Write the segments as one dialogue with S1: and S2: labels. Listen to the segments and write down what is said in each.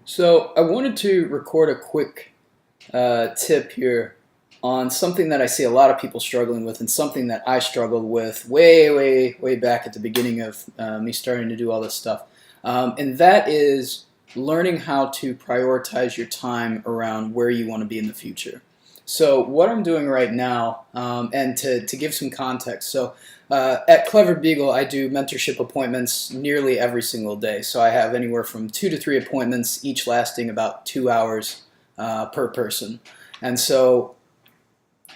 S1: So I wanted to record a quick tip here on something that I see a lot of people struggling with, and something that I struggled with way back at the beginning of me starting to do all this stuff. And that is learning how to prioritize your time around where you want to be in the future. So what I'm doing right now, and to give some context, at Clever Beagle, I do mentorship appointments nearly every single day. So I have anywhere from 2 to 3 appointments, each lasting about 2 hours per person. And so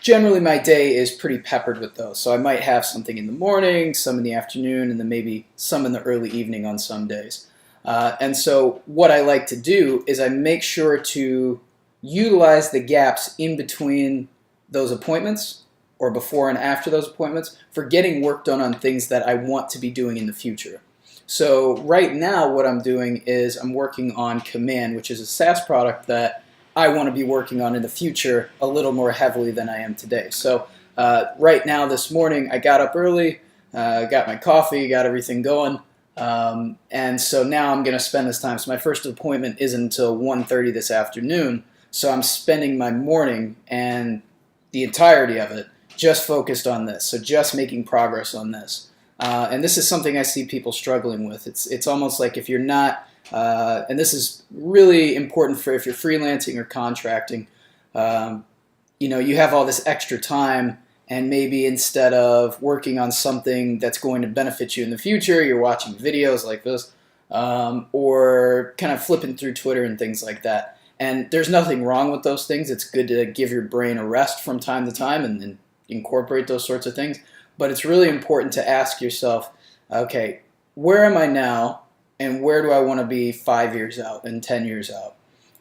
S1: generally my day is pretty peppered with those. So I might have something in the morning, some in the afternoon, and then maybe some in the early evening on some days. And so what I like to do is I make sure to utilize the gaps in between those appointments or before and after those appointments for getting work done on things that I want to be doing in the future. So right now what I'm doing is I'm working on Command, which is a SaaS product that I want to be working on in the future a little more heavily than I am today. So right now this morning I got up early, got my coffee, got everything going, and so now I'm going to spend this time. So my first appointment isn't until 1:30 this afternoon, so I'm spending my morning and the entirety of it just focused on this, so just making progress on this. And this is something I see people struggling with. It's almost like if you're not, and this is really important for if you're freelancing or contracting, you have all this extra time, and maybe instead of working on something that's going to benefit you in the future, you're watching videos like this, or kind of flipping through Twitter and things like that. And there's nothing wrong with those things. It's good to give your brain a rest from time to time and incorporate those sorts of things. But it's really important to ask yourself, okay, where am I now, and where do I want to be 5 years out and 10 years out?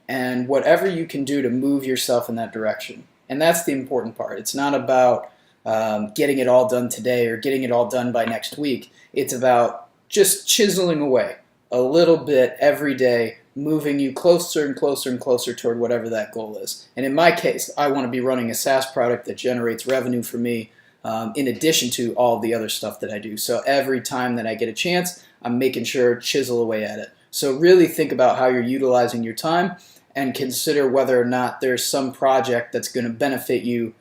S1: And whatever you can do to move yourself in that direction. And that's the important part. It's not about getting it all done today or getting it all done by next week. It's about just chiseling away a little bit every day, moving you closer and closer and closer toward whatever that goal is. And in my case, I want to be running a SaaS product that generates revenue for me in addition to all the other stuff that I do. So every time that I get a chance, I'm making sure to chisel away at it. So really think about how you're utilizing your time and consider whether or not there's some project that's going to benefit you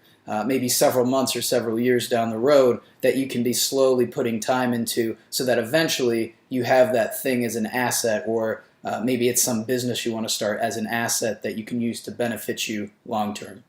S1: maybe several months or several years down the road that you can be slowly putting time into, so that eventually you have that thing as an asset, or maybe it's some business you want to start as an asset that you can use to benefit you long term.